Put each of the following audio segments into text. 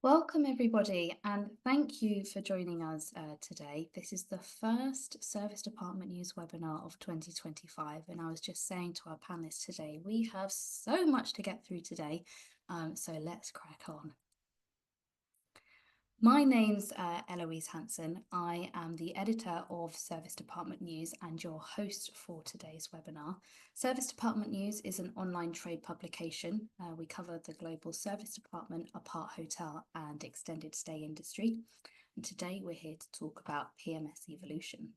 Welcome everybody, and thank you for joining us today. This is the first Service Department News webinar of 2025, and I was just saying to our panelists today, we have so much to get through today, so let's crack on. My name's Eloise Hanson. I am the editor of Service Department News and your host for today's webinar. Service Department News is an online trade publication. We cover the global service department, apart hotel and extended stay industry. And today we're here to talk about PMS evolution.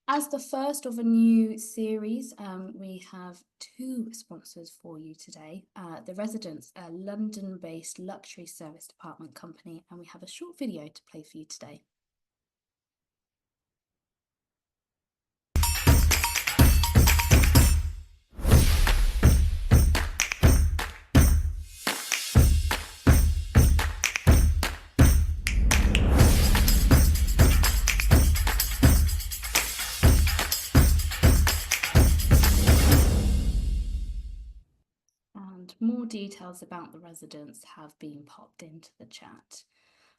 As the first of a new series, we have two sponsors for you today. The Residence, a London-based luxury service department company, and we have a short video to play for you today. More details about the Residence have been popped into the chat.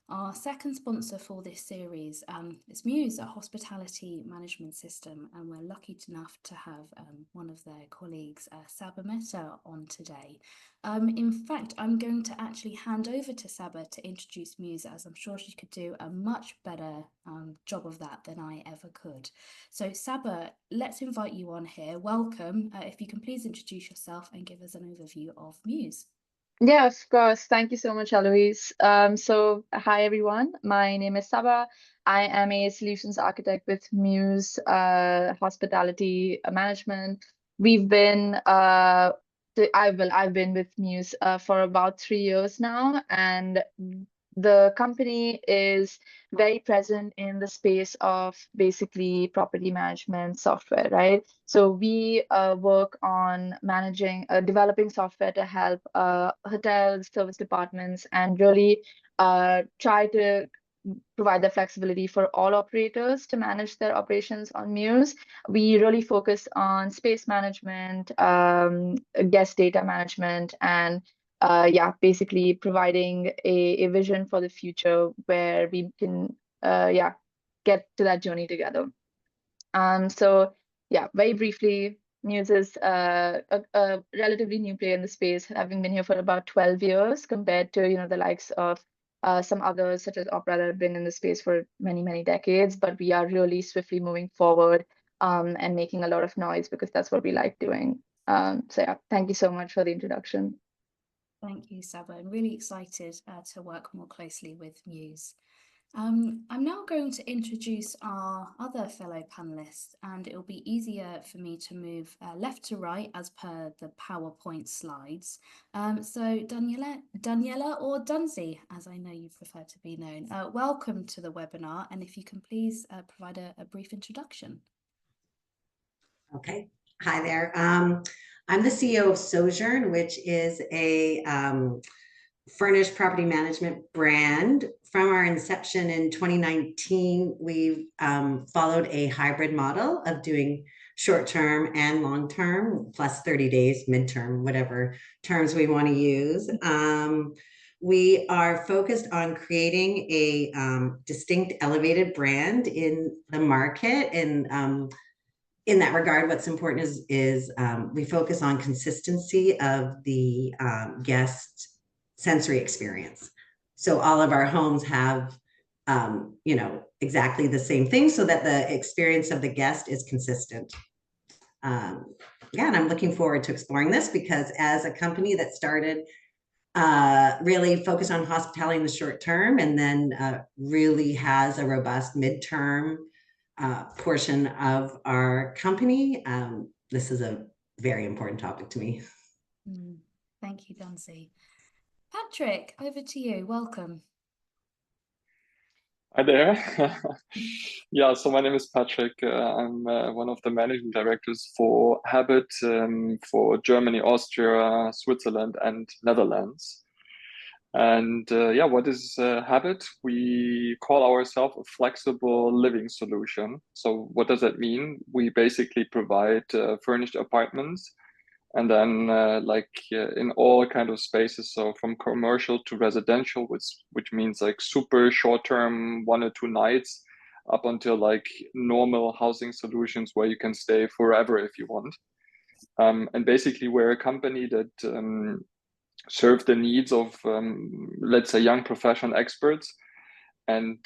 Our second sponsor for this series is Muse, a hospitality management system, and we're lucky enough to have one of their colleagues, Saba Mehta, on today. In fact, I'm going to actually hand over to Saba to introduce Muse, as I'm sure she could do a much better job of that than I ever could. So Saba, let's invite you on here. Welcome. If you can please introduce yourself and give us an overview of Muse. Yeah, of course. Thank you so much, Eloise. Hi everyone. My name is Saba. I am a solutions architect with Muse Hospitality Management. We've been I've been with Muse for about 3 years now, and the company is very present in the space of basically property management software, right? So we work on developing software to help hotels, service departments, and really try to provide the flexibility for all operators to manage their operations on Muse. We really focus on space management, guest data management, and basically providing a vision for the future where we can get to that journey together. Very briefly, Muse is a relatively new player in the space, having been here for about 12 years compared to the likes of some others such as Opera that have been in the space for many, many decades. But we are really swiftly moving forward and making a lot of noise because that's what we like doing. Thank you so much for the introduction. Thank you, Saba. I'm really excited to work more closely with Muse. I'm now going to introduce our other fellow panelists, and it'll be easier for me to move left to right as per the PowerPoint slides. So Dunniela or Dunzi, as I know you prefer to be known, welcome to the webinar, and if you can please provide a brief introduction. Okay, hi there. I'm the CEO of Sojourn, which is a furnished property management brand. From our inception in 2019, we've followed a hybrid model of doing short-term and long-term, plus 30 days, midterm, whatever terms we want to use. We are focused on creating a distinct, elevated brand in the market. And in that regard, what's important is we focus on consistency of the guest sensory experience. So all of our homes have, exactly the same thing so that the experience of the guest is consistent. And I'm looking forward to exploring this because as a company that started really focused on hospitality in the short term and then really has a robust midterm portion of our company, this is a very important topic to me. Thank you, Dunzi. Patrick, over to you. Welcome. Hi there. Yeah, so my name is Patrick. I'm one of the managing directors for Habyt for Germany, Austria, Switzerland, and Netherlands. And what is Habyt? We call ourselves a flexible living solution. So what does that mean? We basically provide furnished apartments And then in all kind of spaces, so from commercial to residential, which means like super short term, 1 or 2 nights, up until like normal housing solutions where you can stay forever if you want. And basically we're a company that serve the needs of let's say young professional experts. And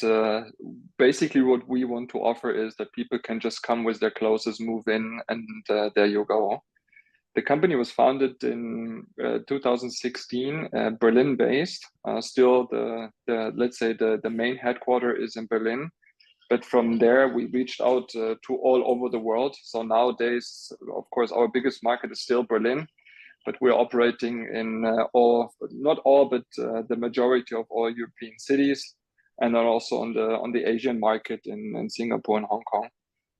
basically what we want to offer is that people can just come with their clothes, move in, and there you go. The company was founded in 2016, Berlin based. Still the let's say the main headquarter is in Berlin. But from there, we reached out to all over the world. So nowadays, of course, our biggest market is still Berlin, but we're operating in not all, but the majority of all European cities, and then also on the Asian market in Singapore and Hong Kong.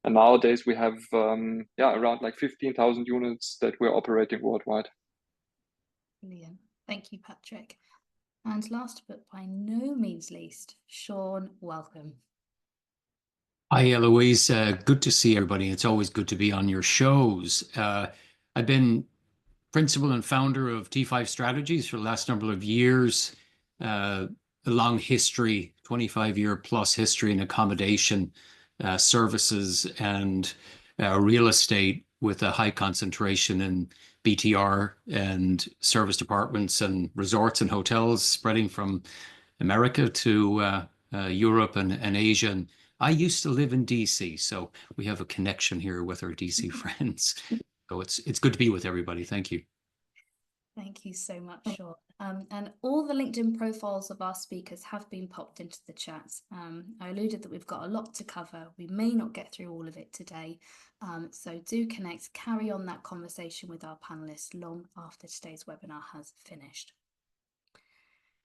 And nowadays we have around like 15,000 units that we're operating worldwide. Brilliant. Thank you, Patrick. And last but by no means least, Sean, welcome. Hi, Eloise. Good to see everybody. It's always good to be on your shows. I've been principal and founder of T5 Strategies for the last number of years. A long history, 25-year plus history in accommodation, services, and real estate, with a high concentration in BTR and service departments and resorts and hotels, spreading from America to Europe and Asia. And I used to live in DC, so we have a connection here with our DC friends. So it's good to be with everybody. Thank you. Thank you so much, Sean. And all the LinkedIn profiles of our speakers have been popped into the chat. I alluded that we've got a lot to cover. We may not get through all of it today. So do connect, carry on that conversation with our panelists long after today's webinar has finished.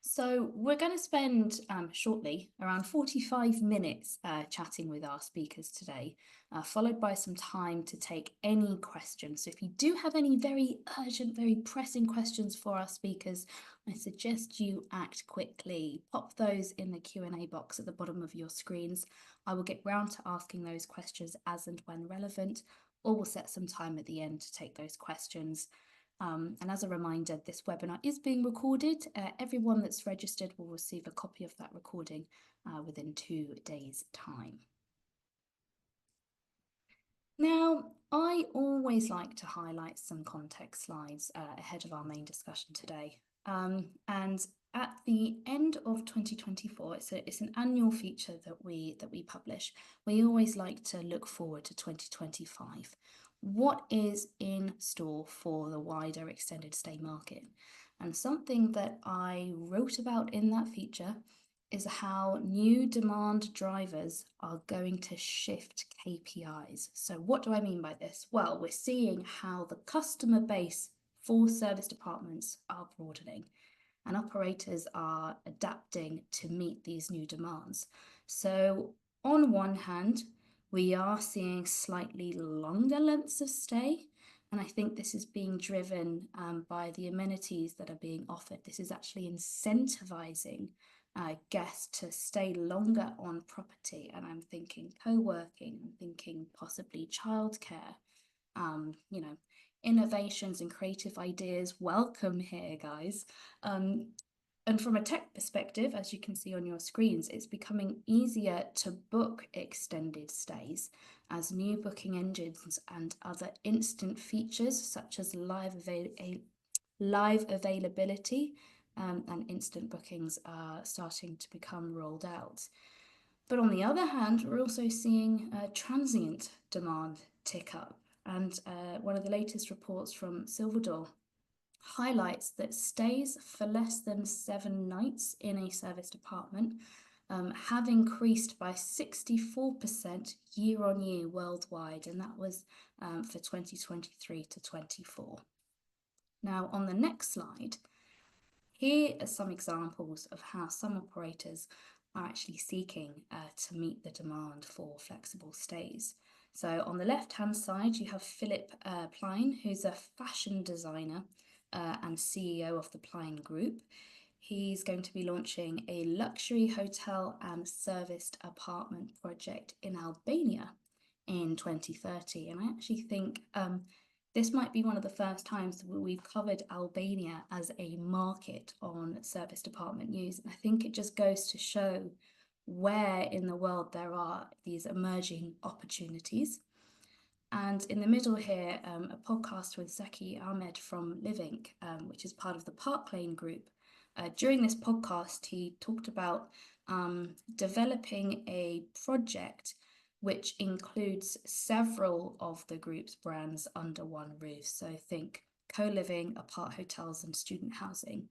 So we're going to spend shortly around 45 minutes chatting with our speakers today, followed by some time to take any questions. So if you do have any very urgent, very pressing questions for our speakers, I suggest you act quickly. Pop those in the Q&A box at the bottom of your screens. I will get round to asking those questions as and when relevant, or we'll set some time at the end to take those questions. And as a reminder, this webinar is being recorded. Everyone that's registered will receive a copy of that recording within 2 days' time. Now, I always like to highlight some context slides ahead of our main discussion today. And at the end of 2024, it's an annual feature that we publish. We always like to look forward to 2025. What is in store for the wider extended stay market? And something that I wrote about in that feature is how new demand drivers are going to shift KPIs. So what do I mean by this? Well, we're seeing how the customer base for service departments are broadening, and operators are adapting to meet these new demands. So on one hand, we are seeing slightly longer lengths of stay, and I think this is being driven by the amenities that are being offered. This is actually incentivizing guests to stay longer on property, and I'm thinking co-working, I'm thinking possibly childcare, innovations and creative ideas. Welcome here, guys. And from a tech perspective, as you can see on your screens, it's becoming easier to book extended stays as new booking engines and other instant features such as live availability and instant bookings are starting to become rolled out. But on the other hand, we're also seeing transient demand tick up. And one of the latest reports from Silverdor highlights that stays for less than 7 nights in a service department have increased by 64% year on year worldwide, and that was for 2023 to 24. Now, on the next slide, here are some examples of how some operators are actually seeking to meet the demand for flexible stays. So on the left-hand side, you have Philip Plein, who's a fashion designer and CEO of the Plein Group. He's going to be launching a luxury hotel and serviced apartment project in Albania in 2030. And I actually think this might be one of the first times that we've covered Albania as a market on Service Department News. And I think it just goes to show where in the world there are these emerging opportunities. And in the middle here, a podcast with Zaki Ahmed from Living, which is part of the Park Lane group. During this podcast, he talked about developing a project which includes several of the group's brands under one roof. So think co-living, apart hotels and student housing,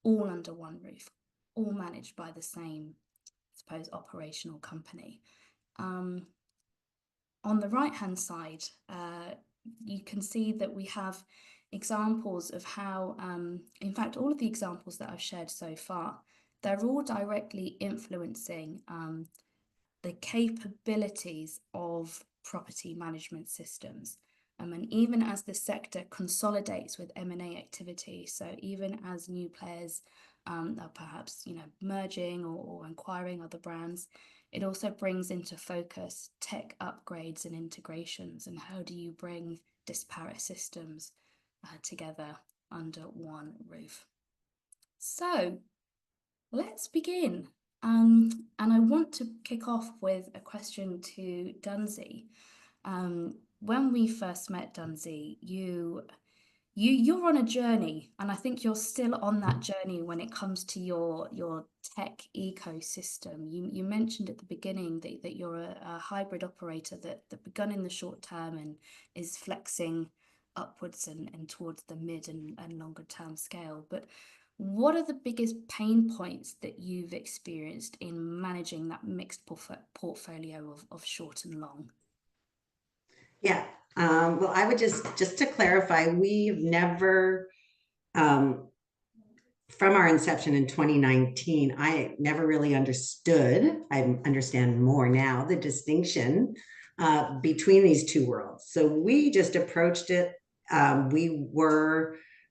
all under one roof, all managed by the same, I suppose, operational company. On the right-hand side, you can see that we have examples of how, in fact, all of the examples that I've shared so far, they're all directly influencing the capabilities of property management systems. And even as the sector consolidates with M&A activity, so even as new players are perhaps merging or acquiring other brands, it also brings into focus tech upgrades and integrations, and how do you bring disparate systems together under one roof. So let's begin. And I want to kick off with a question to Dunzi. When we first met, Dunzi, you're on a journey, and I think you're still on that journey when it comes to your tech ecosystem. You mentioned at the beginning that you're a hybrid operator that begun in the short term and is flexing upwards and towards the mid and longer term scale. But what are the biggest pain points that you've experienced in managing that mixed portfolio of short and long? Yeah, well, I would just to clarify, we've never, from our inception in 2019, I never really understood, I understand more now, the distinction between these two worlds. So we just approached it.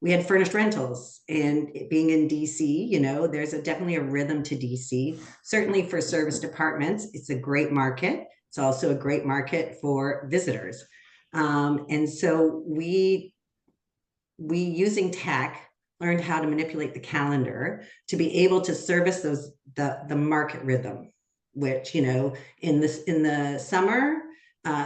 We had furnished rentals, and being in DC, there's definitely a rhythm to DC. Certainly for service departments, it's a great market. It's also a great market for visitors. And so we using tech, learned how to manipulate the calendar to be able to service the market rhythm, which, in the summer,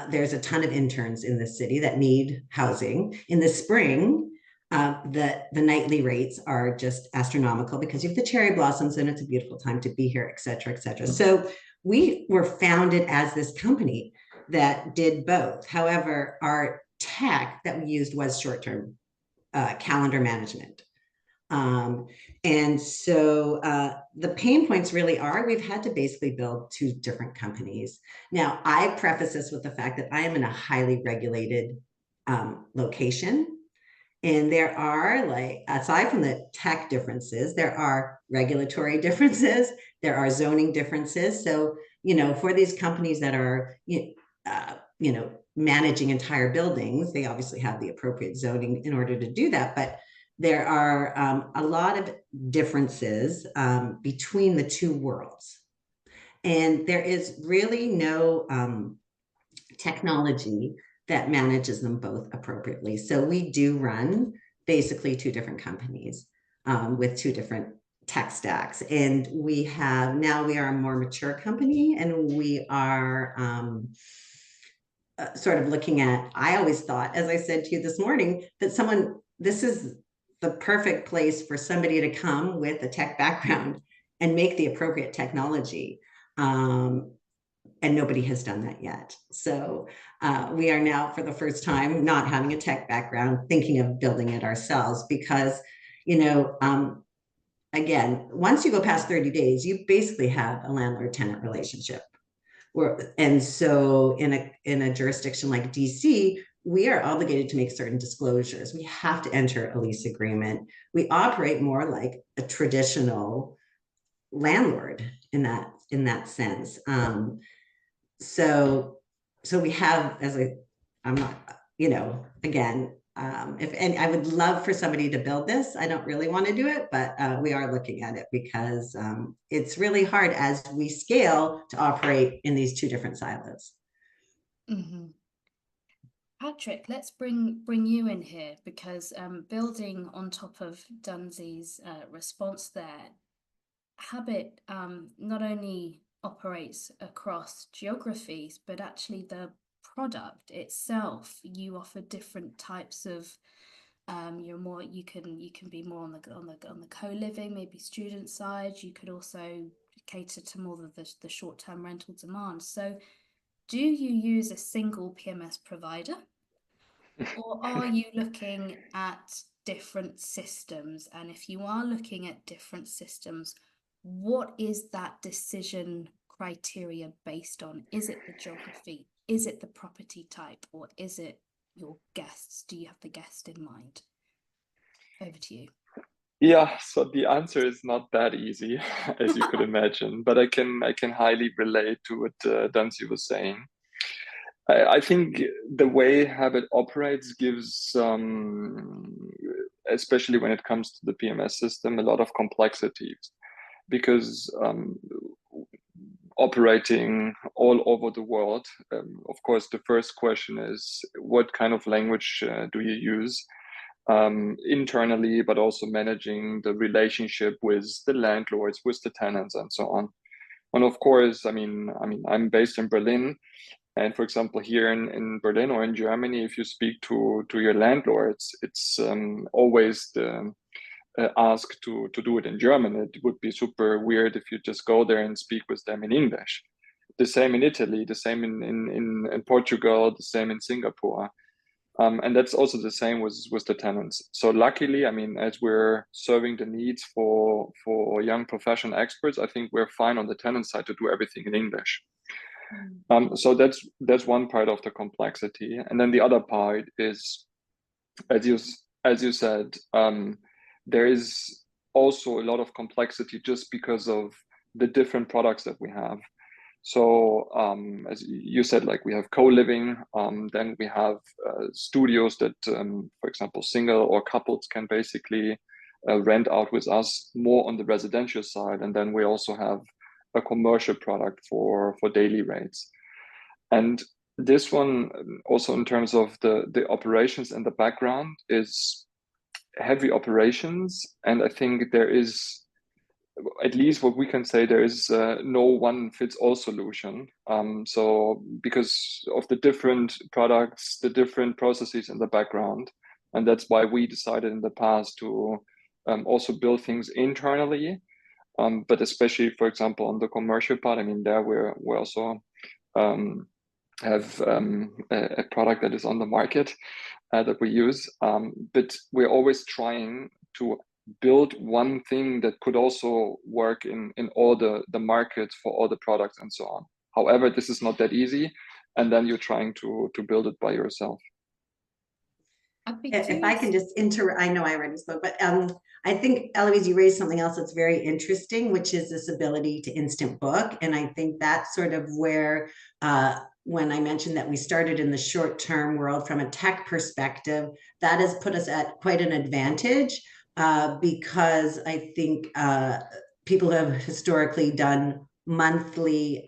there's a ton of interns in the city that need housing. In the spring, the nightly rates are just astronomical because you have the cherry blossoms and it's a beautiful time to be here, et cetera, et cetera. So we were founded as this company that did both. However, our tech that we used was short-term calendar management. And so the pain points really are, we've had to basically build two different companies. Now, I preface this with the fact that I am in a highly regulated location. And there are, aside from the tech differences, there are regulatory differences, there are zoning differences. So, for these companies that are, managing entire buildings, they obviously have the appropriate zoning in order to do that. But there are a lot of differences between the two worlds. And there is really no technology that manages them both appropriately. So we do run basically two different companies with two different tech stacks. And we are a more mature company, and we are sort of looking at, I always thought, as I said to you this morning, that this is the perfect place for somebody to come with a tech background and make the appropriate technology. And nobody has done that yet. So we are now, for the first time, not having a tech background, thinking of building it ourselves because, again, once you go past 30 days, you basically have a landlord-tenant relationship. And so in a jurisdiction like DC, we are obligated to make certain disclosures. We have to enter a lease agreement. We operate more like a traditional landlord in that sense. So we have, again, and I would love for somebody to build this. I don't really want to do it, but we are looking at it because it's really hard as we scale to operate in these two different silos. Mm-hmm. Patrick, let's bring you in here, because building on top of Dunsi's response there, Habyt not only operates across geographies, but actually the product itself, you offer different types of you can be more on the co-living, maybe student side. You could also cater to more of the short-term rental demand. So do you use a single PMS provider, or are you looking at different systems? And if you are looking at different systems, what is that decision criteria based on? Is it the geography? Is it the property type? Or is it your guests? Do you have the guest in mind? Over to you. Yeah, so the answer is not that easy, as you could imagine, but I can highly relate to what Dunsi was saying. I think the way Habyt operates gives, especially when it comes to the PMS system, a lot of complexities, because operating all over the world, of course, the first question is, what kind of language do you use internally, but also managing the relationship with the landlords, with the tenants, and so on. And of course, I'm based in Berlin. And for example, here in Berlin or in Germany, if you speak to your landlords, it's always the ask to do it in German. It would be super weird if you just go there and speak with them in English. The same in Italy, the same in Portugal, the same in Singapore. And that's also the same with the tenants. So luckily, as we're serving the needs for young professional experts, I think we're fine on the tenant side to do everything in English. So that's one part of the complexity. And then the other part is, as you said, there is also a lot of complexity just because of the different products that we have. So as you said, like we have co-living, then we have studios that, for example, single or couples can basically rent out with us more on the residential side. And then we also have a commercial product for daily rates. And this one also, in terms of the operations and the background, is heavy operations. And I think there is, at least what we can say, there is no one fits all solution. So because of the different products, the different processes in the background, and that's why we decided in the past to also build things internally. But especially, for example, on the commercial part, there we also have a product that is on the market that we use. But we're always trying to build one thing that could also work in all the markets for all the products and so on. However, this is not that easy. And then you're trying to build it by yourself. If I can just I know I already spoke, but I think, Eloise, you raised something else that's very interesting, which is this ability to instant book. And I think that's sort of where, when I mentioned that we started in the short-term world from a tech perspective, that has put us at quite an advantage, because I think people have historically done monthly,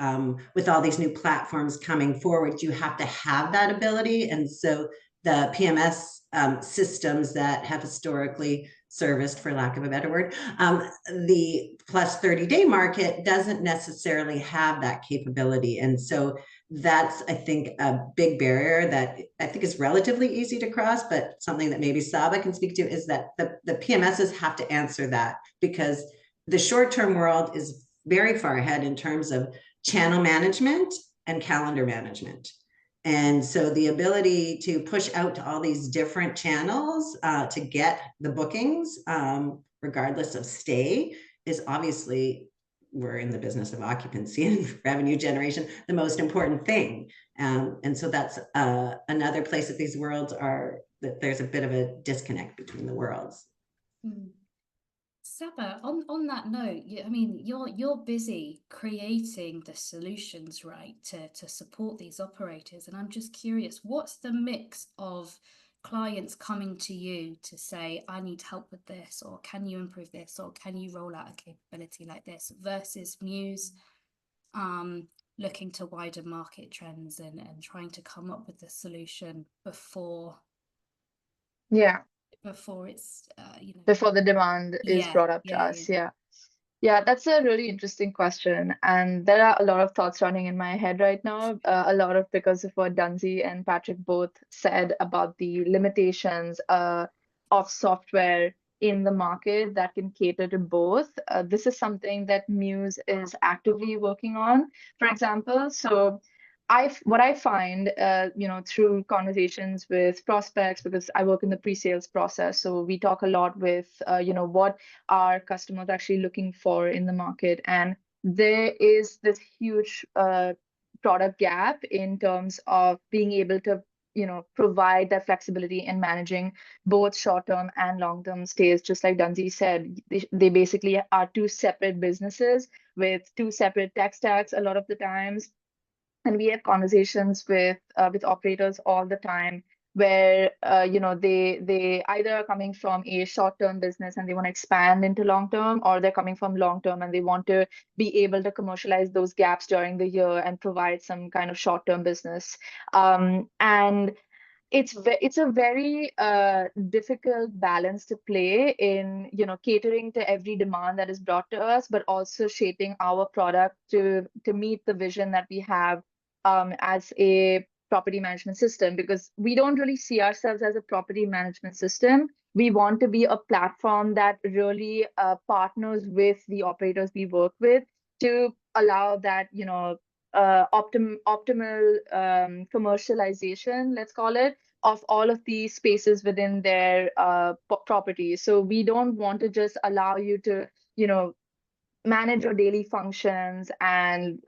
with all these new platforms coming forward, you have to have that ability. And so the PMS systems that have historically serviced, for lack of a better word, the plus 30-day market doesn't necessarily have that capability. And so that's, I think, a big barrier that I think is relatively easy to cross, but something that maybe Saba can speak to is that the PMSs have to answer that, because the short-term world is very far ahead in terms of channel management and calendar management. And so the ability to push out to all these different channels to get the bookings, regardless of stay, is obviously, we're in the business of occupancy and revenue generation, the most important thing. And so that's another place that these worlds are, that there's a bit of a disconnect between the worlds. Saba, on that note, you're busy creating the solutions, right, to support these operators. And I'm just curious, what's the mix of clients coming to you to say, I need help with this, or can you improve this, or can you roll out a capability like this, versus Muse looking to wider market trends and trying to come up with a solution before it's before the demand is brought up to us. Yeah, that's a really interesting question. And there are a lot of thoughts running in my head right now, a lot of because of what Dunzi and Patrick both said about the limitations of software in the market that can cater to both. This is something that Muse is actively working on, for example. So what I find, through conversations with prospects, because I work in the pre-sales process, so we talk a lot with, what are customers actually looking for in the market, and there is this huge product gap in terms of being able to, provide that flexibility in managing both short-term and long-term stays. Just like Dunzi said, they basically are two separate businesses with two separate tech stacks a lot of the times. And we have conversations with operators all the time where they either are coming from a short-term business and they want to expand into long-term, or they're coming from long-term and they want to be able to commercialize those gaps during the year and provide some kind of short-term business. And it's a very difficult balance to play in, catering to every demand that is brought to us, but also shaping our product to meet the vision that we have as a property management system, because we don't really see ourselves as a property management system. We want to be a platform that really partners with the operators we work with to allow that, optimal commercialization, let's call it, of all of these spaces within their properties. So we don't want to just allow you to, manage your daily functions and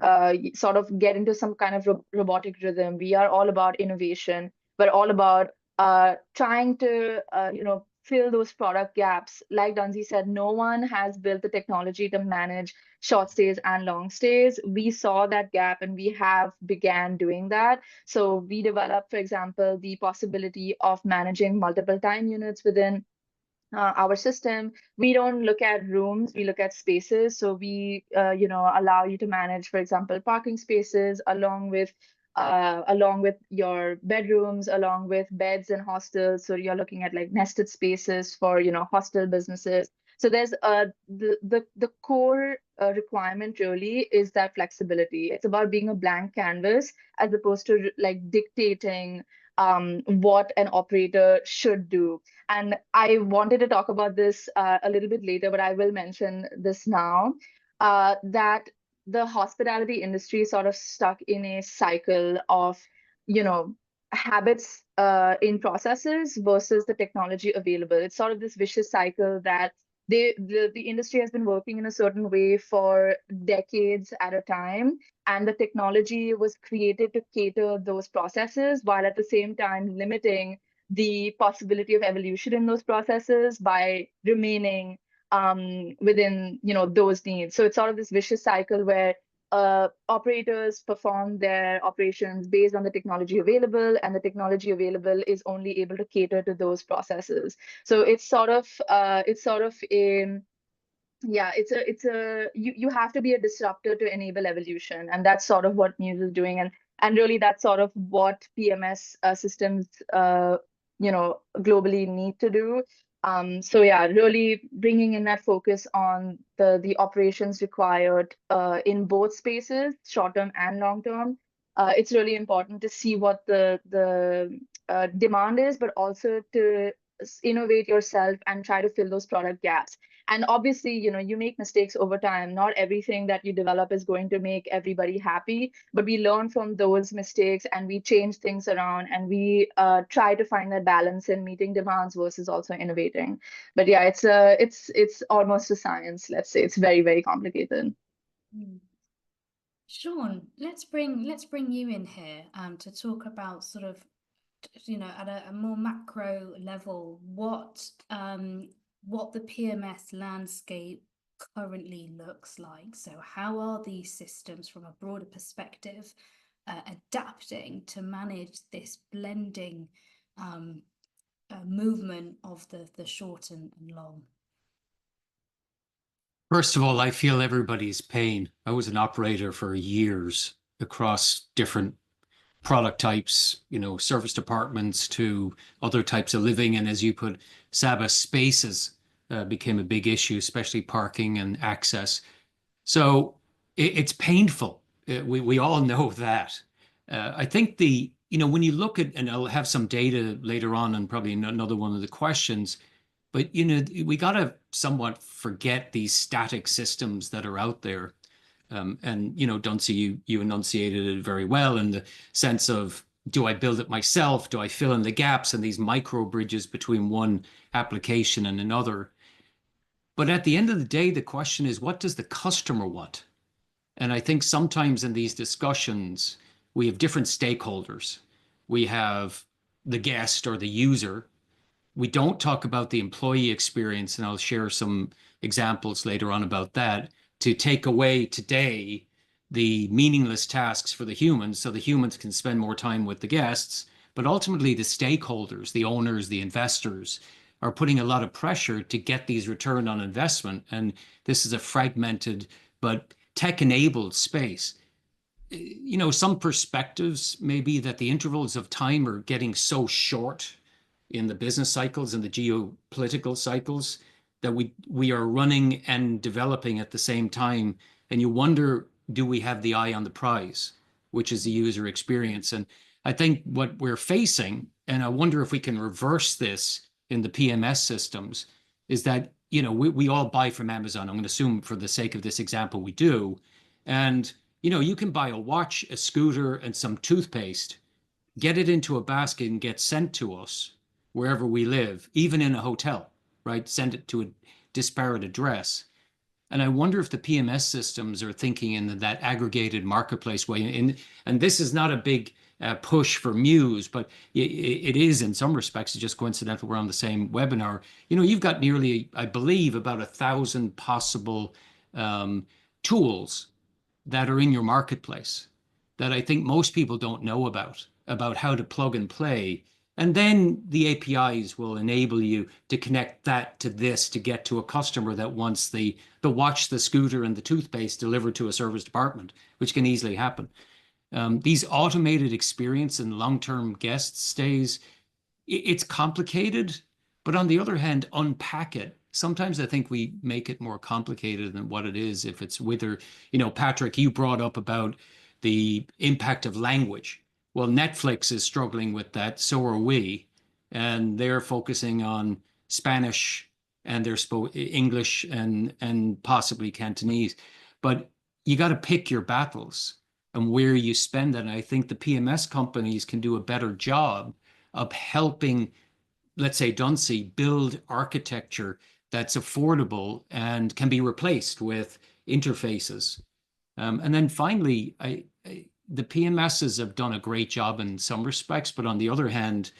sort of get into some kind of robotic rhythm. We are all about innovation. We're all about trying to, fill those product gaps. Like Dunzi said, no one has built the technology to manage short stays and long stays. We saw that gap and we have began doing that. So we developed, for example, the possibility of managing multiple time units within our system. We don't look at rooms, we look at spaces. So we, allow you to manage, for example, parking spaces along with your bedrooms, along with beds and hostels. So you're looking at like nested spaces for, hostel businesses. So there's the core requirement really is that flexibility. It's about being a blank canvas as opposed to like dictating what an operator should do. And I wanted to talk about this a little bit later, but I will mention this now, that the hospitality industry is sort of stuck in a cycle of, habits in processes versus the technology available. It's sort of this vicious cycle that the industry has been working in a certain way for decades at a time, and the technology was created to cater those processes while at the same time limiting the possibility of evolution in those processes by remaining within those needs. So it's sort of this vicious cycle where operators perform their operations based on the technology available, and the technology available is only able to cater to those processes. So it's sort of you have to be a disruptor to enable evolution, and that's sort of what Muse is doing, and really that's sort of what PMS systems globally need to do. So yeah, really bringing in that focus on the operations required in both spaces, short term and long term. It's really important to see what the demand is, but also to innovate yourself and try to fill those product gaps. And obviously, you make mistakes over time. Not everything that you develop is going to make everybody happy, but we learn from those mistakes and we change things around, and we try to find that balance in meeting demands versus also innovating. But yeah, it's almost a science, let's say. It's very, very complicated. Sean, let's bring you in here to talk about sort of, at a more macro level, what the PMS landscape currently looks like. So how are these systems from a broader perspective adapting to manage this blending movement of the short and long? First of all, I feel everybody's pain. I was an operator for years, across different product types, service departments to other types of living. And as you put, Saba, spaces became a big issue, especially parking and access. So it's painful. We all know that. I think when you look at, and I'll have some data later on and probably another one of the questions, but, we got to somewhat forget these static systems that are out there. And, Duncy, you enunciated it very well in the sense of, do I build it myself? Do I fill in the gaps and these micro bridges between one application and another? But at the end of the day, the question is, what does the customer want? And I think sometimes in these discussions, we have different stakeholders. We have the guest or the user. We don't talk about the employee experience, and I'll share some examples later on about that, to take away today the meaningless tasks for the humans so the humans can spend more time with the guests. But ultimately, the stakeholders, the owners, the investors, are putting a lot of pressure to get these return on investment. And this is a fragmented but tech-enabled space. Some perspectives may be that the intervals of time are getting so short in the business cycles and the geopolitical cycles that we are running and developing at the same time. And you wonder, do we have the eye on the prize, which is the user experience? And I think what we're facing, and I wonder if we can reverse this in the PMS systems, is that, we all buy from Amazon. I'm going to assume for the sake of this example, we do. And, you can buy a watch, a scooter, and some toothpaste, get it into a basket and get sent to us wherever we live, even in a hotel, right? Send it to a disparate address. And I wonder if the PMS systems are thinking in that aggregated marketplace way. And this is not a big push for Muse, but it is in some respects. It's just coincidental we're on the same webinar. You've got nearly, I believe, about 1,000 possible tools that are in your marketplace that I think most people don't know about how to plug and play. And then the APIs will enable you to connect that to this to get to a customer that wants the watch, the scooter, and the toothpaste delivered to a service department, which can easily happen. These automated experience and long-term guest stays, it's complicated, but on the other hand, unpack it. Sometimes I think we make it more complicated than what it is. If it's whether, Patrick, you brought up about the impact of language. Well, Netflix is struggling with that. So are we. And they're focusing on Spanish and they're English and possibly Cantonese. But you got to pick your battles and where you spend it. And I think the PMS companies can do a better job of helping, let's say, Duncy, build architecture that's affordable and can be replaced with interfaces. And then finally, the PMSs have done a great job in some respects, but on the other hand,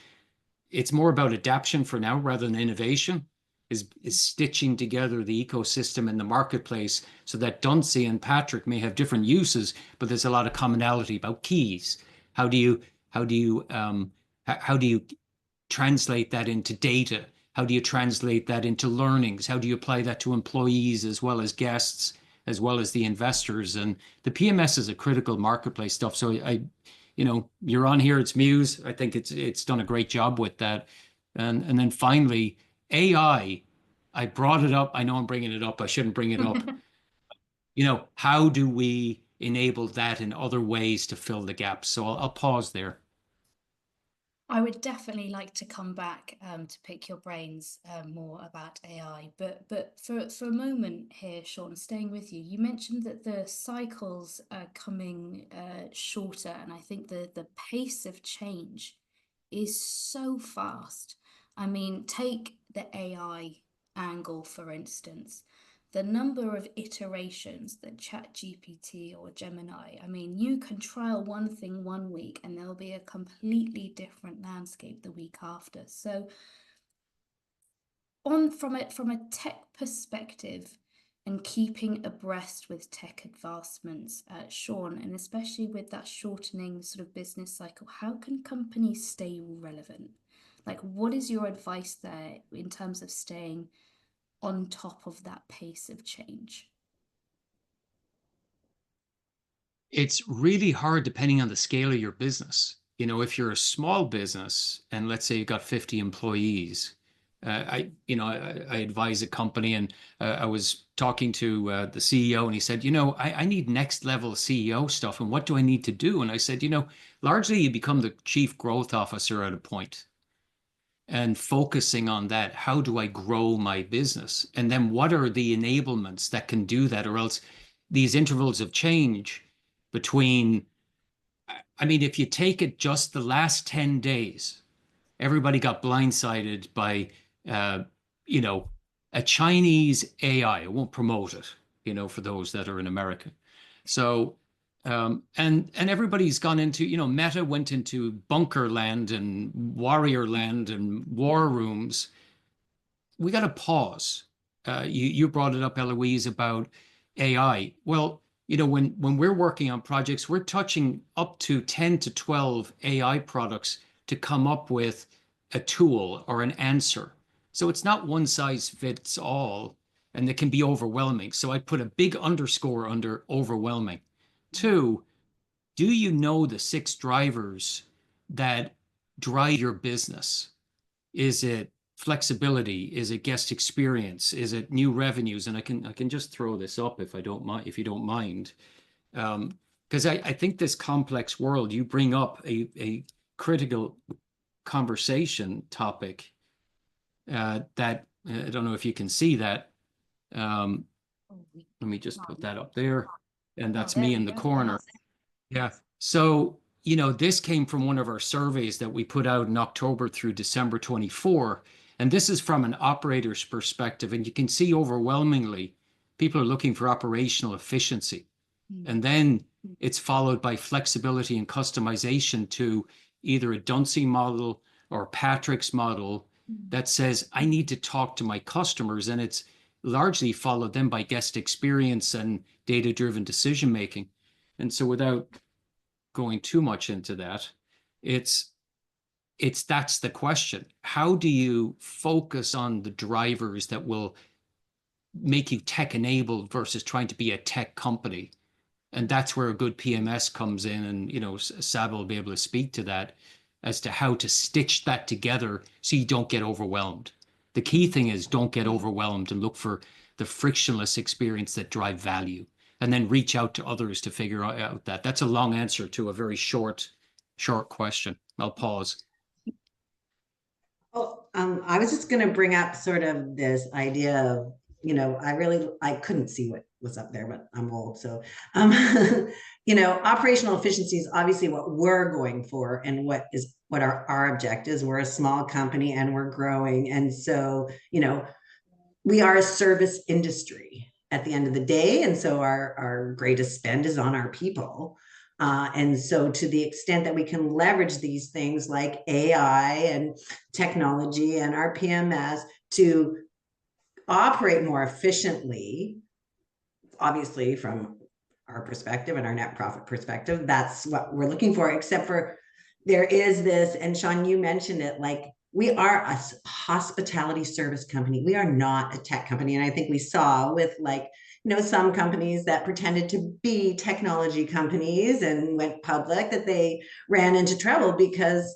it's more about adaptation for now rather than innovation, is stitching together the ecosystem in the marketplace so that Duncy and Patrick may have different uses, but there's a lot of commonality about keys. How do you translate that into data? How do you translate that into learnings? How do you apply that to employees as well as guests, as well as the investors? And the PMS is a critical marketplace stuff. So you're on here, it's Muse. I think it's done a great job with that. And then finally, AI, I brought it up. I know I'm bringing it up. I shouldn't bring it up. How do we enable that in other ways to fill the gaps? So I'll pause there. I would definitely like to come back to pick your brains more about AI, but for a moment here, Sean, staying with you, you mentioned that the cycles are coming shorter, and I think the pace of change is so fast. I mean, take the AI angle, for instance. The number of iterations that ChatGPT or Gemini, I mean, you can trial one thing one week and there'll be a completely different landscape the week after. So from a tech perspective and keeping abreast with tech advancements, Sean, and especially with that shortening sort of business cycle, how can companies stay relevant? Like, what is your advice there in terms of staying on top of that pace of change? it's really hard depending on the scale of your business. You know, if you're a small business and let's say you've got 50 employees, I advise a company, and I was talking to the CEO, and he said, I need next level CEO stuff. And what do I need to do? And I said, largely you become the chief growth officer at a point and focusing on that. How do I grow my business? And then what are the enablements that can do that? Or else these intervals of change between, I mean, if you take it just the last 10 days, everybody got blindsided by, a Chinese AI. I won't promote it, for those that are in America. So, and everybody's gone into, Meta went into bunker land and warrior land and war rooms. We got to pause. You brought it up, Eloise, about AI. Well, when we're working on projects, we're touching up to 10 to 12 AI products to come up with a tool or an answer. So it's not one size fits all, and it can be overwhelming. So I put a big underscore under overwhelming. 2, do you know the 6 drivers that drive your business? Is it flexibility? Is it guest experience? Is it new revenues? And I can just throw this up if you don't mind. Because I think this complex world, you bring up a critical conversation topic that I don't know if you can see that. Let me just put that up there. And that's me in the corner. Yeah. So, this came from one of our surveys that we put out in October through December 24. And this is from an operator's perspective. And you can see overwhelmingly, people are looking for operational efficiency. And then it's followed by flexibility and customization to either a Duncy model or Patrick's model that says, I need to talk to my customers. And it's largely followed then by guest experience and data-driven decision-making. And so without going too much into that, that's the question. How do you focus on the drivers that will make you tech-enabled versus trying to be a tech company? And that's where a good PMS comes in. And, Sab will be able to speak to that as to how to stitch that together so you don't get overwhelmed. The key thing is don't get overwhelmed and look for the frictionless experience that drive value, and then reach out to others to figure out that. That's a long answer to a very short question. I'll pause. Oh, I was just going to bring up sort of this idea of, I couldn't see what was up there, but I'm old. So, operational efficiency is obviously what we're going for and what are our objectives. We're a small company and we're growing. And so, we are a service industry at the end of the day. And so our greatest spend is on our people. And so to the extent that we can leverage these things like AI and technology and our PMS to operate more efficiently, obviously from our perspective and our net profit perspective, that's what we're looking for, except for there is this, and Sean, you mentioned it, like we are a hospitality service company. We are not a tech company. And I think we saw with some companies that pretended to be technology companies and went public that they ran into trouble because,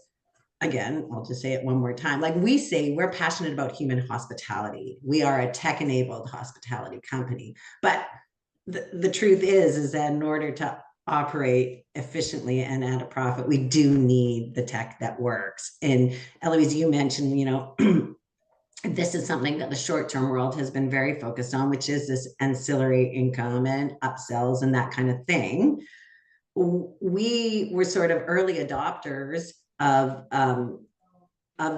again, I'll just say it one more time. Like we say, we're passionate about human hospitality. We are a tech-enabled hospitality company. But the truth is that in order to operate efficiently and at a profit, we do need the tech that works. And Eloise, you mentioned, this is something that the short-term world has been very focused on, which is this ancillary income and upsells and that kind of thing. We were sort of early adopters of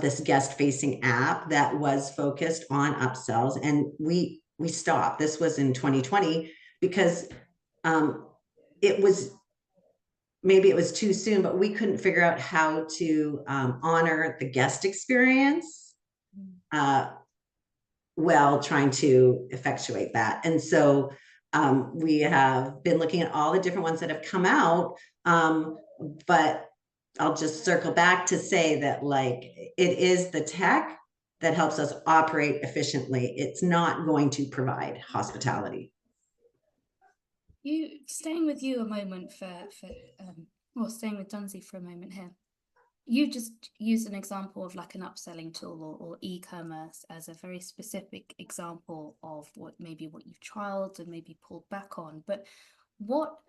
this guest-facing app that was focused on upsells, and we stopped. This was in 2020 because it was too soon, but we couldn't figure out how to honor the guest experience while trying to effectuate that. And so we have been looking at all the different ones that have come out, but I'll just circle back to say that it is the tech that helps us operate efficiently. It's not going to provide hospitality. Staying with you a moment or staying with Dunzi for a moment here. You just used an example of like an upselling tool or e-commerce as a very specific example of what you've trialed and maybe pulled back on. But what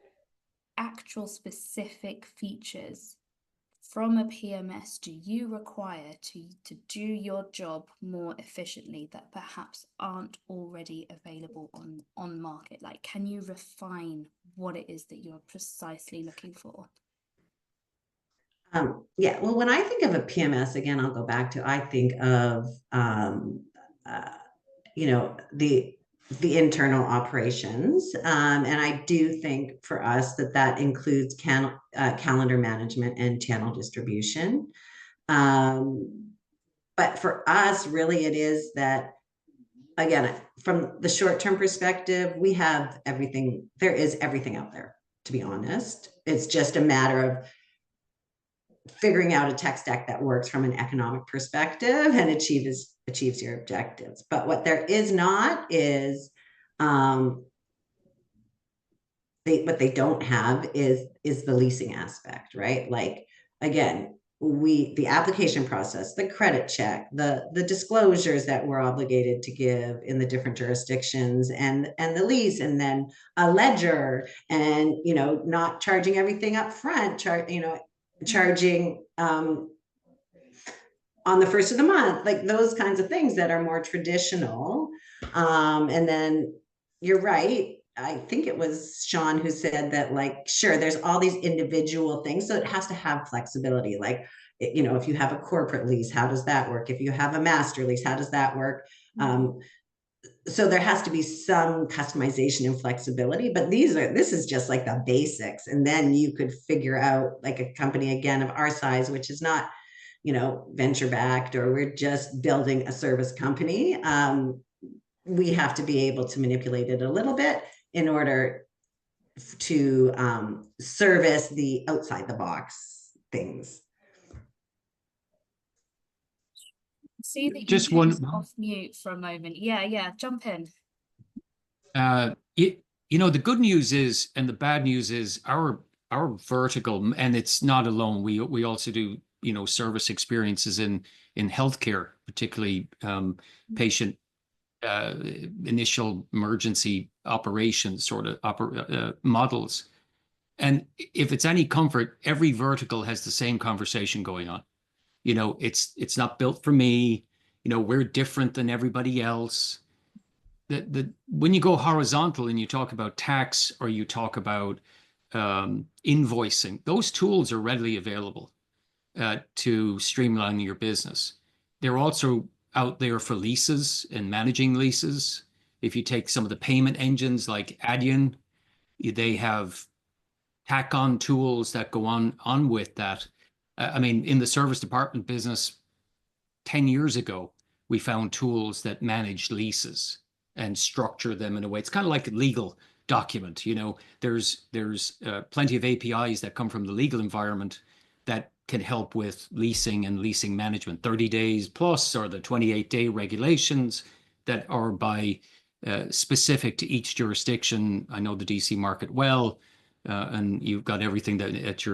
actual specific features from a PMS do you require to do your job more efficiently that perhaps aren't already available on market? Like, can you refine what it is that you're precisely looking for? Yeah, well, when I think of a PMS, again, I'll go back to, I think of, you know, the internal operations. And I do think for us that includes calendar management and channel distribution. But for us, really, it is that, again, from the short-term perspective, we have everything. There is everything out there, to be honest. It's just a matter of figuring out a tech stack that works from an economic perspective and achieves your objectives. But what there is not is what they don't have is the leasing aspect, right? Like, again, the application process, the credit check, the disclosures that we're obligated to give in the different jurisdictions, and the lease, and then a ledger, and, you know, not charging everything up front, charging on the first of the month, like those kinds of things that are more traditional. And then you're right. I think it was Sean who said that, like, sure, there's all these individual things. So it has to have flexibility. Like, you know, if you have a corporate lease, how does that work? If you have a master lease, how does that work? So there has to be some customization and flexibility, but this is just like the basics. And then you could figure out, like, a company, again, of our size, which is not, you know, venture backed, or we're just building a service company. We have to be able to manipulate it a little bit in order to service the outside the box things. See that Just you one off mute for a moment. Yeah, jump in. You know, the good news is, and the bad news is, our vertical, and it's not alone. We also do, you know, service experiences in healthcare, particularly patient initial emergency operations sort of models. And if it's any comfort, every vertical has the same conversation going on. You know, it's not built for me. You know, we're different than everybody else. When you go horizontal and you talk about tax, or you talk about invoicing, those tools are readily available to streamline your business. They're also out there for leases and managing leases. If you take some of the payment engines like Adyen, they have tack-on tools that go on with that. I mean, in the service department business, 10 years ago, we found tools that manage leases and structure them in a way. It's kind of like a legal document. You know, there's plenty of APIs that come from the legal environment that can help with leasing and leasing management, 30 days plus, or the 28-day regulations that are by specific to each jurisdiction. I know the DC market well. And you've got everything that at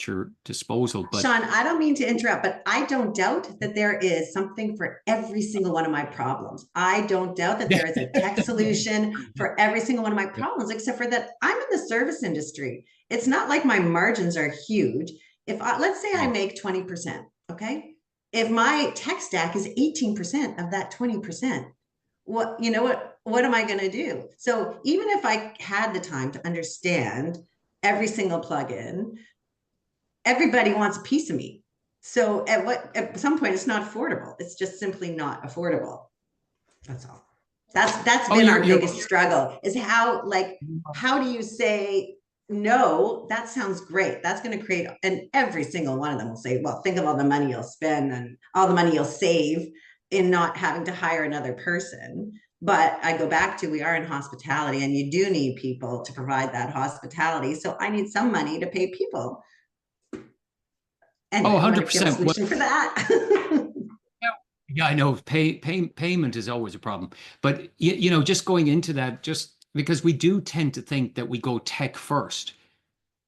your disposal. But Sean, I don't mean to interrupt, but I don't doubt that there is something for every single one of my problems. I don't doubt that there is a tech solution for every single one of my problems, except for that I'm in the service industry. It's not like my margins are huge. If let's say I make 20%, okay? If my tech stack is 18% of that 20%, what am I going to do? So even if I had the time to understand every single plugin, everybody wants a piece of me. So at some point, it's not affordable. It's just simply not affordable. That's all. That's been our biggest struggle, is how do you say, no, that sounds great. That's going to create, and every single one of them will say, well, think of all the money you'll spend and all the money you'll save in not having to hire another person. But I go back to, we are in hospitality, and you do need people to provide that hospitality. So I need some money to pay people. And 100%. Solution for that. Yeah, I know payment is always a problem. But, you know, just going into that, just because we do tend to think that we go tech first.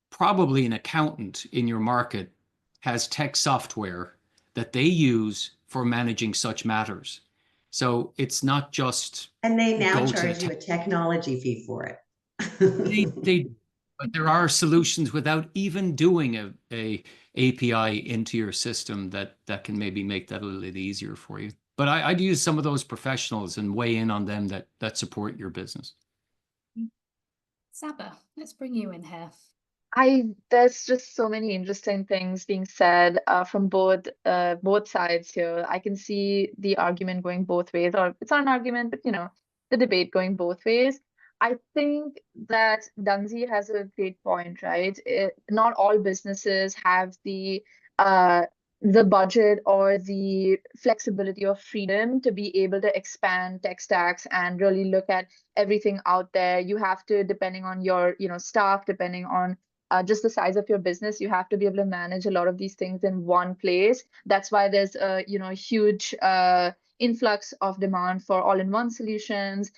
Probably an accountant in your market has tech software that they use for managing such matters. So it's not just And they now go to charge the you a technology fee for it. but there are solutions without even doing a API into your system that can maybe make that a little bit easier for you. But I'd use some of those professionals and weigh in on them that support your business. Saba, let's bring you in here. There's just so many interesting things being said from both sides here. I can see the argument going both ways, or it's not an argument, but the debate going both ways. I think that Dunzi has a great point, right? Not all businesses have the budget or the flexibility or freedom to be able to expand tech stacks and really look at everything out there. You have to, depending on your staff, depending on just the size of your business, you have to be able to manage a lot of these things in one place. That's why there's a huge influx of demand for all-in-one solutions,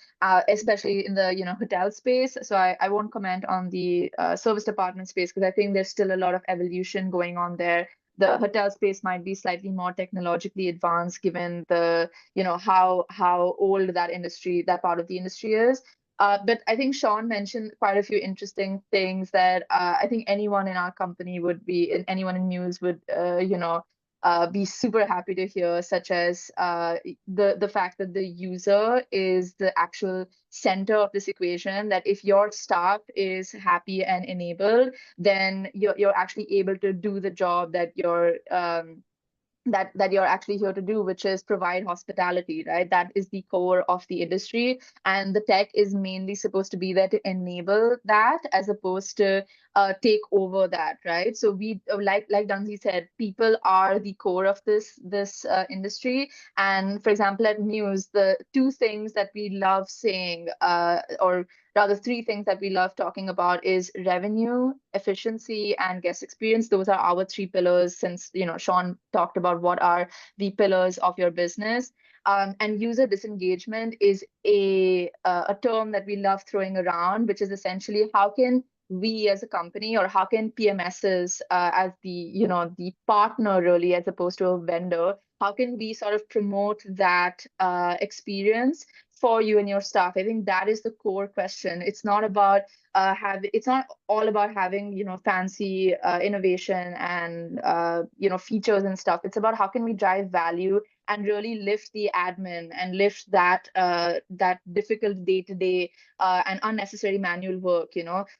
especially in the hotel space. So I won't comment on the service department space because I think there's still a lot of evolution going on there. The hotel space might be slightly more technologically advanced given the how old that part of the industry is. But I think Sean mentioned quite a few interesting things that I think anyone in our company anyone in Muse would, be super happy to hear, such as the fact that the user is the actual center of this equation, that if your staff is happy and enabled, then you're actually able to do the job that you're actually here to do, which is provide hospitality, right? That is the core of the industry. And the tech is mainly supposed to be there to enable that as opposed to take over that, right? So we, like Dunzi said, people are the core of this industry. And for example, at Muse, the two things that we love saying, or rather three things that we love talking about, is revenue, efficiency, and guest experience. Those are our three pillars, since Sean talked about what are the pillars of your business. And user disengagement is a term that we love throwing around, which is essentially how can we as a company, or how can PMSs as the partner really, as opposed to a vendor, how can we sort of promote that experience for you and your staff? I think that is the core question. It's not about it's not all about having fancy innovation and features and stuff. It's about how can we drive value and really lift the admin and lift that difficult day-to-day and unnecessary manual work.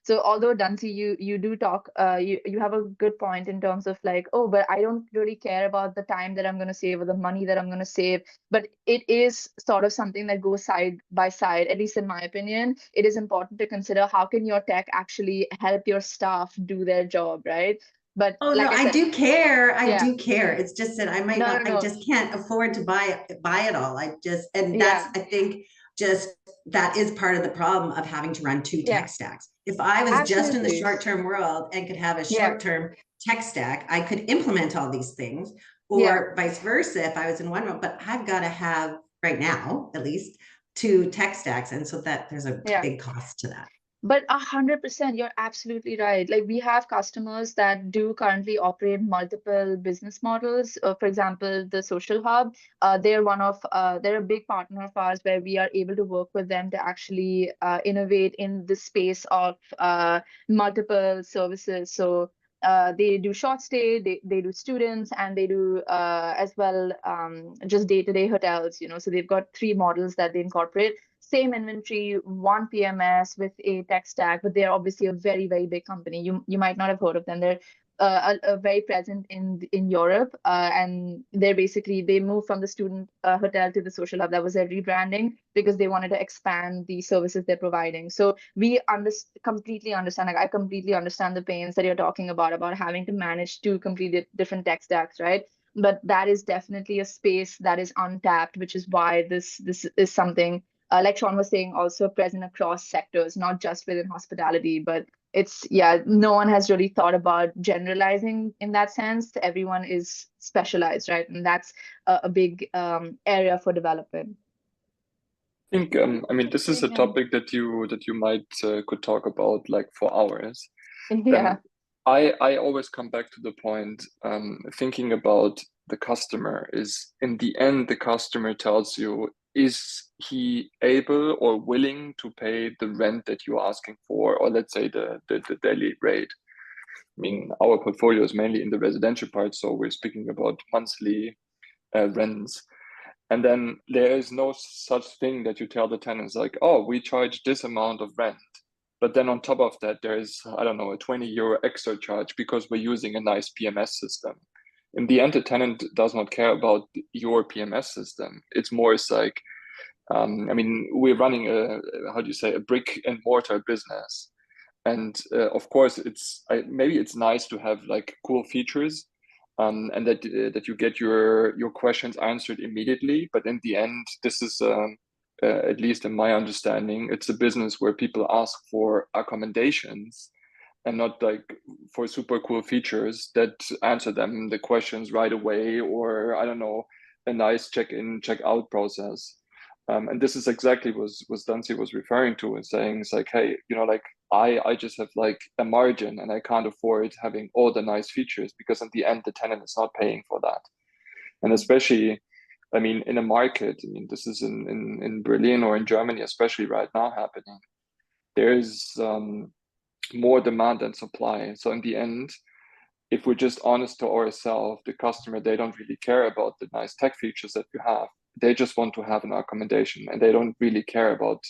So although Dunzi, you do talk, you have a good point in terms of like, oh, but I don't really care about the time that I'm going to save or the money that I'm going to save. But it is sort of something that goes side by side. At least in my opinion, it is important to consider how can your tech actually help your staff do their job, right? But oh like no, I said, I do care. I yeah. do care. It's just that I might No, not. no, no. I just can't afford to buy it all. And that's Yeah. I think just that is part of the problem of having to run two tech stacks. If I was just in the Absolutely. short-term world and could have a short-term tech stack, I could implement all these things, or vice versa if I was in one world. But I've got to have right now at least two tech stacks, and so that there's a big cost to that. But 100%, you're absolutely right. Like we have customers that do currently operate multiple business models. For example, the Social Hub, they're a big partner of ours where we are able to work with them to actually innovate in the space of multiple services. So they do short stay, they do students, and they do as well just day-to-day hotels. So they've got three models that they incorporate. Same inventory, one PMS with a tech stack, but they're obviously a very, very big company. You might not have heard of them. They're very present in Europe, and they moved from the student hotel to the Social Hub. That was their rebranding because they wanted to expand the services they're providing. So we completely understand. Like I completely understand the pains that you're talking about having to manage two completely different tech stacks, right? But that is definitely a space that is untapped, which is why this is something. Like Sean was saying, also present across sectors, not just within hospitality, but no one has really thought about generalizing in that sense. Everyone is specialized, right? And that's a big area for development. I think I mean, this is a topic that you might could talk about like for hours. Yeah. I always come back to the point, thinking about the customer is in the end, the customer tells you, is he able or willing to pay the rent that you're asking for, or let's say the daily rate. I mean, our portfolio is mainly in the residential part, so we're speaking about monthly rents. And then there is no such thing that you tell the tenants like, oh, we charge this amount of rent. But then on top of that, there is, I don't know, a 20 euro extra charge because we're using a nice PMS system. In the end, the tenant does not care about your PMS system. It's more like, I mean, we're running a brick and mortar business. And of course, maybe it's nice to have like cool features, and that you get your questions answered immediately. But in the end, this is at least in my understanding, it's a business where people ask for accommodations and not like for super cool features that answer them the questions right away, or I don't know, a nice check-in, check-out process. And this is exactly what Dancy was referring to and saying, it's like, hey, you know, like I just have like a margin and I can't afford having all the nice features, because in the end, the tenant is not paying for that. And especially, I mean, in a market, I mean, this is in Berlin or in Germany, especially right now happening, there's more demand than supply. So in the end, if we're just honest to ourselves, the customer, they don't really care about the nice tech features that you have. They just want to have an accommodation, and they don't really care about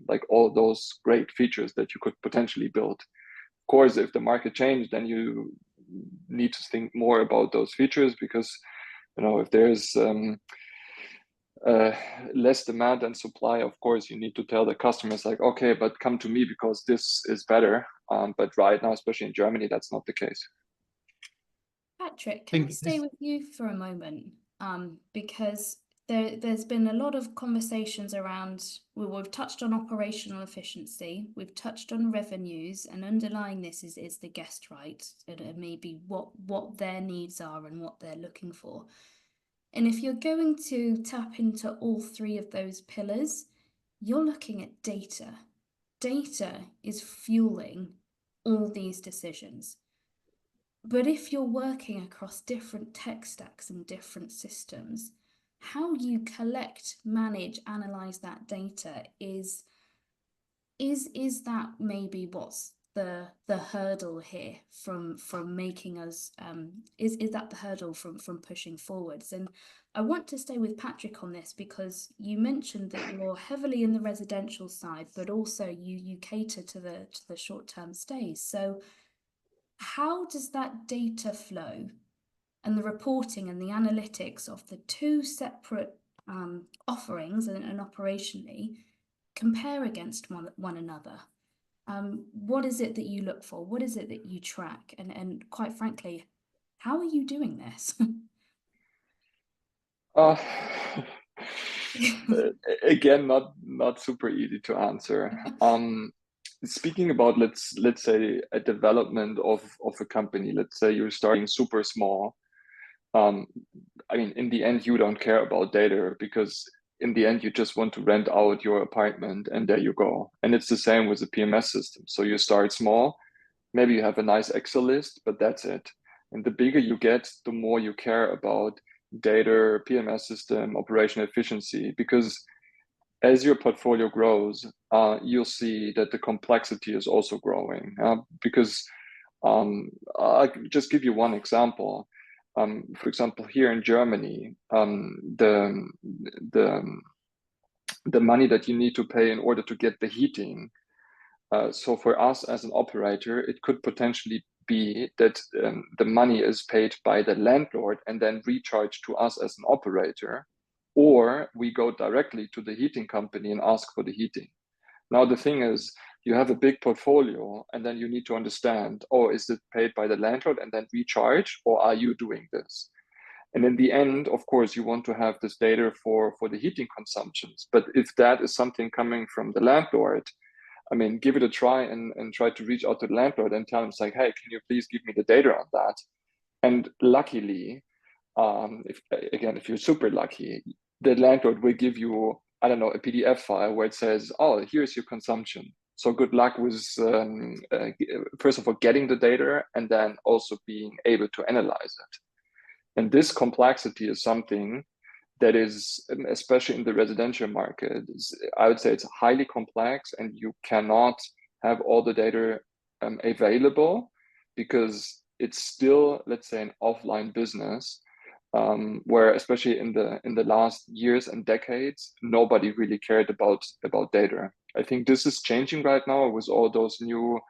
like all those great features that you could potentially build. Of course, if the market changed, then you need to think more about those features, because, you know, if there's less demand than supply, of course, you need to tell the customers like, okay, but come to me because this is better. But right now, especially in Germany, that's not the case. Patrick, can I stay with you for a moment? Because there's been a lot of conversations around, we've touched on operational efficiency, we've touched on revenues, and underlying this is the guest rights, and maybe what their needs are and what they're looking for. And if you're going to tap into all three of those pillars, you're looking at data. Data is fueling all these decisions. But if you're working across different tech stacks and different systems, how you collect, manage, analyze that data is that maybe what's the hurdle here from making us is that the hurdle from pushing forwards? And I want to stay with Patrick on this, because you mentioned that you're heavily in the residential side, but also you cater to the short-term stays. So how does that data flow and the reporting and the analytics of the two separate offerings and operationally compare against one another? What is it that you look for? What is it that you track? And quite frankly, how are you doing this? Again, not super easy to answer. Speaking about let's say a development of a company, let's say you're starting super small. I mean, in the end, you don't care about data, because in the end, you just want to rent out your apartment and there you go. And it's the same with the PMS system. So you start small, maybe you have a nice Excel list, but that's it. And the bigger you get, the more you care about data, PMS system, operational efficiency, because as your portfolio grows, you'll see that the complexity is also growing. Because I'll just give you one example. For example, here in Germany, the money that you need to pay in order to get the heating. So for us as an operator, it could potentially be that the money is paid by the landlord and then recharged to us as an operator, or we go directly to the heating company and ask for the heating. Now, the thing is, you have a big portfolio, and then you need to understand, oh, is it paid by the landlord and then recharge, or are you doing this? And in the end, of course, you want to have this data for the heating consumptions. But if that is something coming from the landlord, I mean, give it a try and try to reach out to the landlord and tell him, like, hey, can you please give me the data on that? And luckily, if you're super lucky, the landlord will give you, I don't know, a PDF file where it says, oh, here's your consumption. So good luck with, first of all, getting the data and then also being able to analyze it. And this complexity is something that is, especially in the residential market, I would say it's highly complex, and you cannot have all the data available, because it's still, let's say, an offline business, where especially in the last years and decades, nobody really cared about data. I think this is changing right now with all those new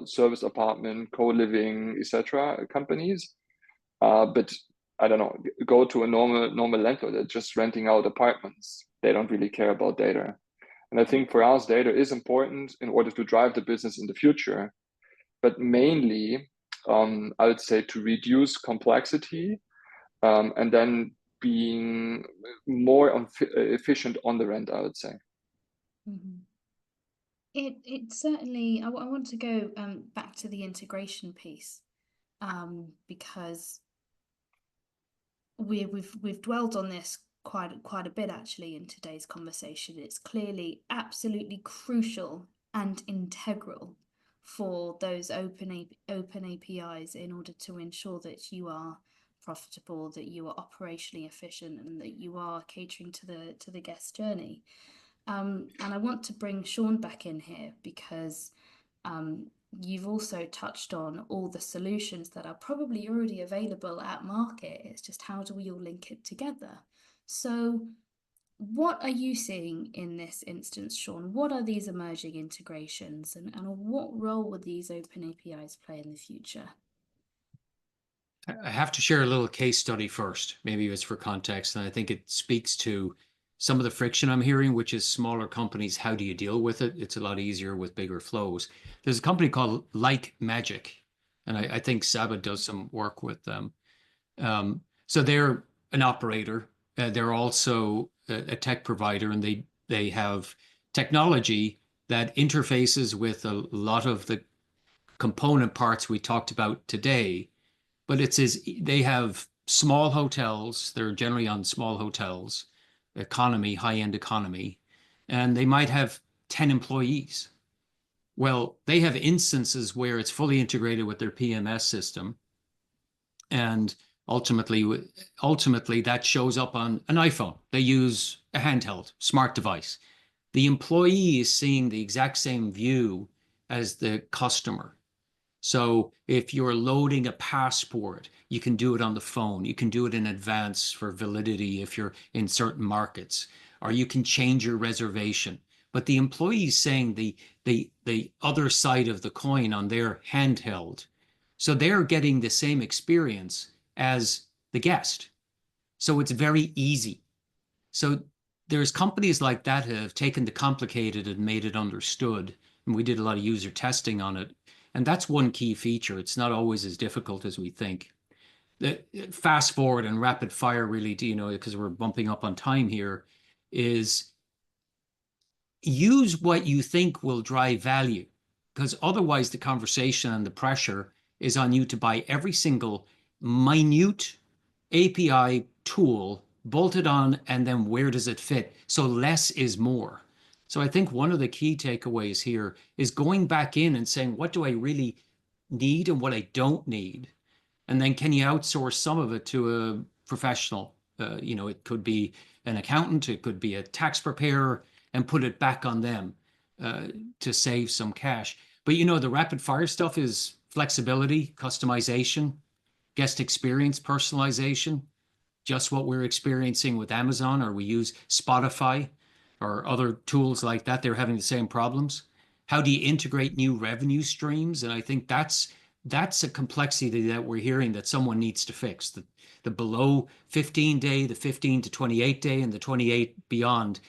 service apartment, co-living, etc. companies. But I don't know, go to a normal landlord that's just renting out apartments. They don't really care about data. And I think for us, data is important in order to drive the business in the future, but mainly, I would say, to reduce complexity, and then being more efficient on the rent, I would say. Mm-hmm. It certainly, I want to go back to the integration piece, because we've dwelled on this quite a bit actually in today's conversation. It's clearly absolutely crucial and integral for those open APIs in order to ensure that you are profitable, that you are operationally efficient, and that you are catering to the guest journey. And I want to bring Sean back in here, because you've also touched on all the solutions that are probably already available at market. It's just how do we all link it together? So what are you seeing in this instance, Sean? What are these emerging integrations, and what role will these open APIs play in the future? I have to share a little case study first. Maybe it's for context, and I think it speaks to some of the friction I'm hearing, which is smaller companies. How do you deal with it? It's a lot easier with bigger flows. There's a company called Like Magic, and I think Habyt does some work with them. So they're an operator. They're also a tech provider, and they have technology that interfaces with a lot of the component parts we talked about today. But they have small hotels. They're generally on small hotels, economy, high-end economy, and they might have 10 employees. Well, they have instances where it's fully integrated with their PMS system, and ultimately that shows up on an iPhone. They use a handheld smart device. The employee is seeing the exact same view as the customer. So if you're loading a passport, you can do it on the phone. You can do it in advance for validity if you're in certain markets, or you can change your reservation. But the employee is saying the other side of the coin on their handheld. So they're getting the same experience as the guest. So it's very easy. So there's companies like that that have taken the complicated and made it understood. And we did a lot of user testing on it. And that's one key feature. It's not always as difficult as we think. Fast forward and rapid fire, really, because we're bumping up on time here, is use what you think will drive value, because otherwise the conversation and the pressure is on you to buy every single minute API tool bolted on, and then where does it fit? So less is more. So I think one of the key takeaways here is going back in and saying, what do I really need and what I don't need? And then can you outsource some of it to a professional? It could be an accountant, it could be a tax preparer, and put it back on them to save some cash. But the rapid fire stuff is flexibility, customization, guest experience, personalization, just what we're experiencing with Amazon, or we use Spotify or other tools like that. They're having the same problems. How do you integrate new revenue streams? And I think that's a complexity that we're hearing that someone needs to fix. The below 15-day, the 15 to 28-day, and the 28 beyond,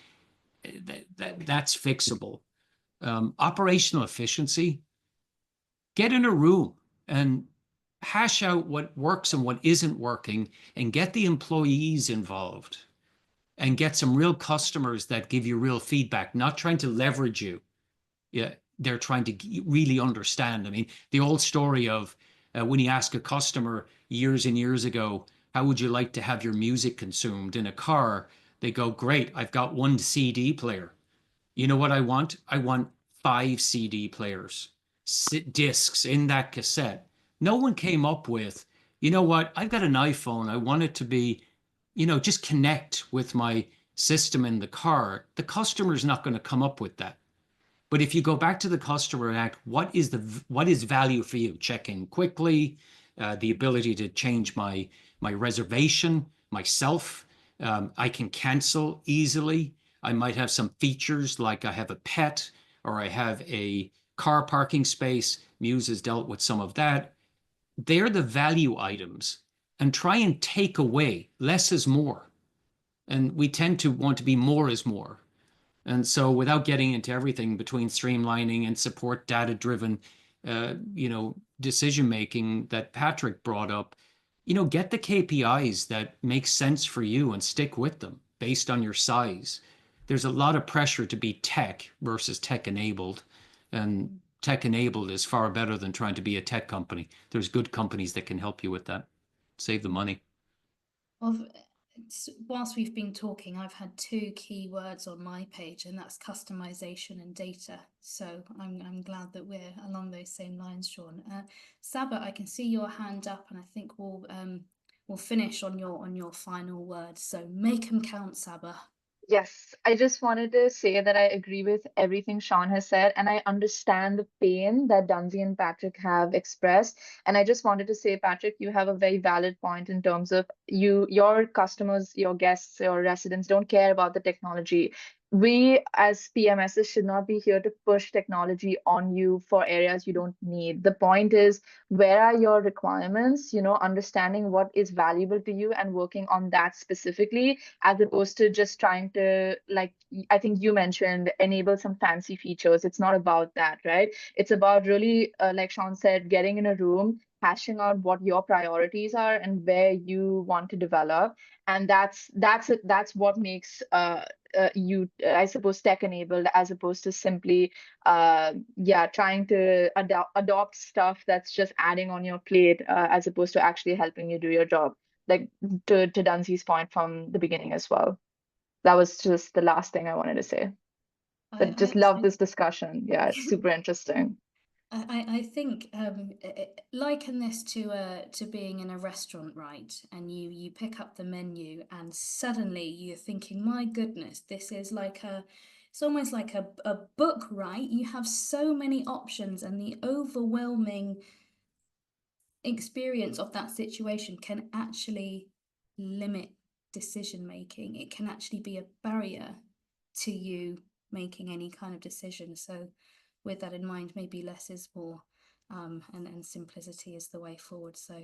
that's fixable. Operational efficiency, get in a room and hash out what works and what isn't working, and get the employees involved, and get some real customers that give you real feedback, not trying to leverage you. Yeah, they're trying to really understand. I mean, the old story of when you ask a customer years and years ago, how would you like to have your music consumed in a car? They go, great, I've got one CD player. You know what I want? I want 5 CD players, discs in that cassette. No one came up with, you know what? I've got an iPhone. I want it to be, just connect with my system in the car. The customer's not going to come up with that. But if you go back to the customer and act, what is value for you? Check in quickly, the ability to change my reservation myself. I can cancel easily. I might have some features like I have a pet or I have a car parking space. Muse has dealt with some of that. They're the value items, and try and take away. Less is more. And we tend to want to be more is more. And so without getting into everything between streamlining and support data-driven, decision-making that Patrick brought up, get the KPIs that make sense for you and stick with them based on your size. There's a lot of pressure to be tech versus tech-enabled. And tech-enabled is far better than trying to be a tech company. There's good companies that can help you with that. Save the money. Whilst we've been talking, I've had 2 key words on my page, and that's customization and data. So I'm glad that we're along those same lines, Sean. Saba, I can see your hand up, and I think we'll finish on your final word. So make them count, Saba. Yes, I just wanted to say that I agree with everything Sean has said, and I understand the pain that Dunzi and Patrick have expressed. And I just wanted to say, Patrick, you have a very valid point in terms of your customers, your guests, your residents don't care about the technology. We as PMSs should not be here to push technology on you for areas you don't need. The point is, where are your requirements? Understanding what is valuable to you and working on that specifically, as opposed to just trying to, like, I think you mentioned, enable some fancy features. It's not about that, right? It's about really, like Sean said, getting in a room, hashing out what your priorities are and where you want to develop. And that's what makes you, I suppose, tech enabled, as opposed to simply trying to adopt stuff that's just adding on your plate, as opposed to actually helping you do your job, like to Dunzi's point from the beginning as well. That was just the last thing I wanted to say. But just love this discussion. Yeah, it's super interesting. I think liken this to being in a restaurant, right? And you pick up the menu and suddenly you're thinking, my goodness, this is it's almost like a book, right? You have so many options, and the overwhelming experience of that situation can actually limit decision making. It can actually be a barrier to you making any kind of decision. So with that in mind, maybe less is more, and simplicity is the way forward. So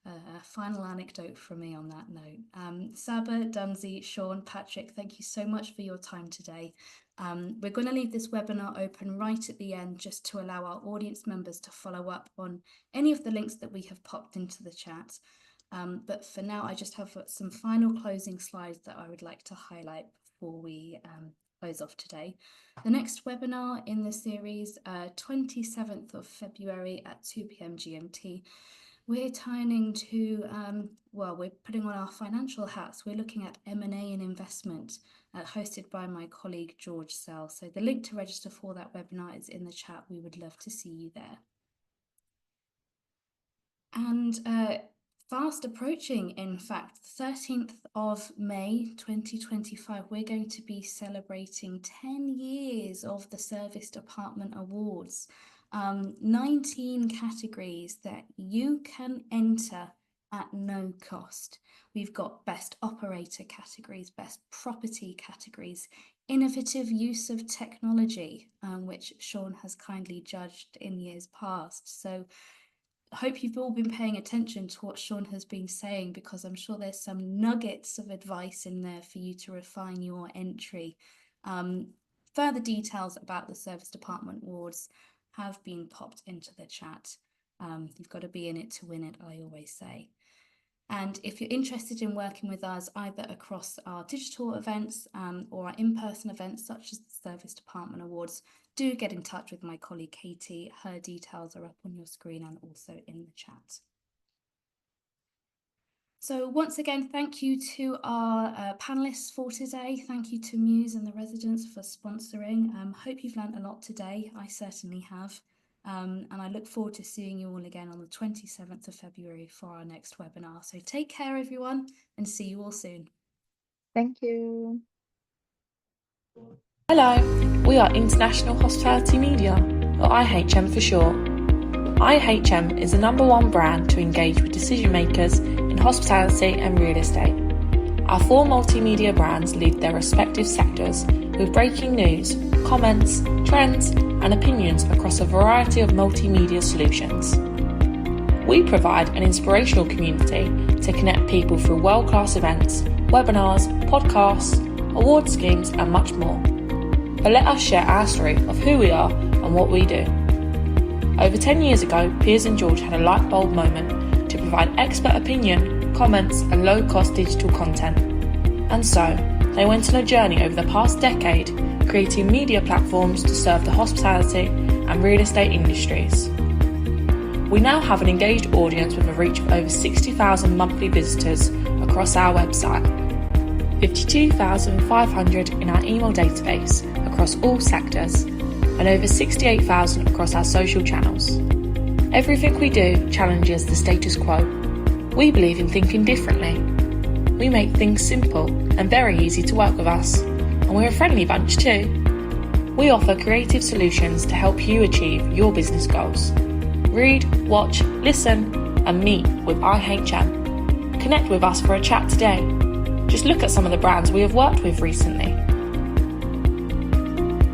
a final anecdote from me on that note. Saba, Dunzi, Sean, Patrick, thank you so much for your time today. We're going to leave this webinar open right at the end, just to allow our audience members to follow up on any of the links that we have popped into the chat. But for now, I just have some final closing slides that I would like to highlight before we close off today. The next webinar in the series, 27th of February at 2 p.m. GMT, we're turning to, we're putting on our financial hats. We're looking at M&A and investment, hosted by my colleague George Sell. So the link to register for that webinar is in the chat. We would love to see you there. And fast approaching, in fact, 13th of May 2025, we're going to be celebrating 10 years of the Service Department Awards. 19 categories that you can enter at no cost. We've got best operator categories, best property categories, innovative use of technology, which Sean has kindly judged in years past. So I hope you've all been paying attention to what Sean has been saying, because I'm sure there's some nuggets of advice in there for you to refine your entry. Further details about the Service Department Awards have been popped into the chat. You've got to be in it to win it, I always say. And if you're interested in working with us, either across our digital events or our in-person events, such as the Service Department Awards, do get in touch with my colleague Katie. Her details are up on your screen and also in the chat. So once again, thank you to our panelists for today. Thank you to Muse and the residents for sponsoring. Hope you've learned a lot today. I certainly have. And I look forward to seeing you all again on the 27th of February for our next webinar. So take care, everyone, and see you all soon. Thank you. Hello, we are International Hospitality Media, or IHM for short. IHM is the #1 brand to engage with decision makers in hospitality and real estate. Our 4 multimedia brands lead their respective sectors with breaking news, comments, trends, and opinions across a variety of multimedia solutions. We provide an inspirational community to connect people through world-class events, webinars, podcasts, award schemes, and much more. But let us share our story of who we are and what we do. Over 10 years ago, Piers and George had a light bulb moment to provide expert opinion, comments, and low-cost digital content. And so, they went on a journey over the past decade, creating media platforms to serve the hospitality and real estate industries. We now have an engaged audience with a reach of over 60,000 monthly visitors across our website, 52,500 in our email database across all sectors, and over 68,000 across our social channels. Everything we do challenges the status quo. We believe in thinking differently. We make things simple and very easy to work with us, and we're a friendly bunch too. We offer creative solutions to help you achieve your business goals. Read, watch, listen, and meet with IHM. Connect with us for a chat today. Just look at some of the brands we have worked with recently.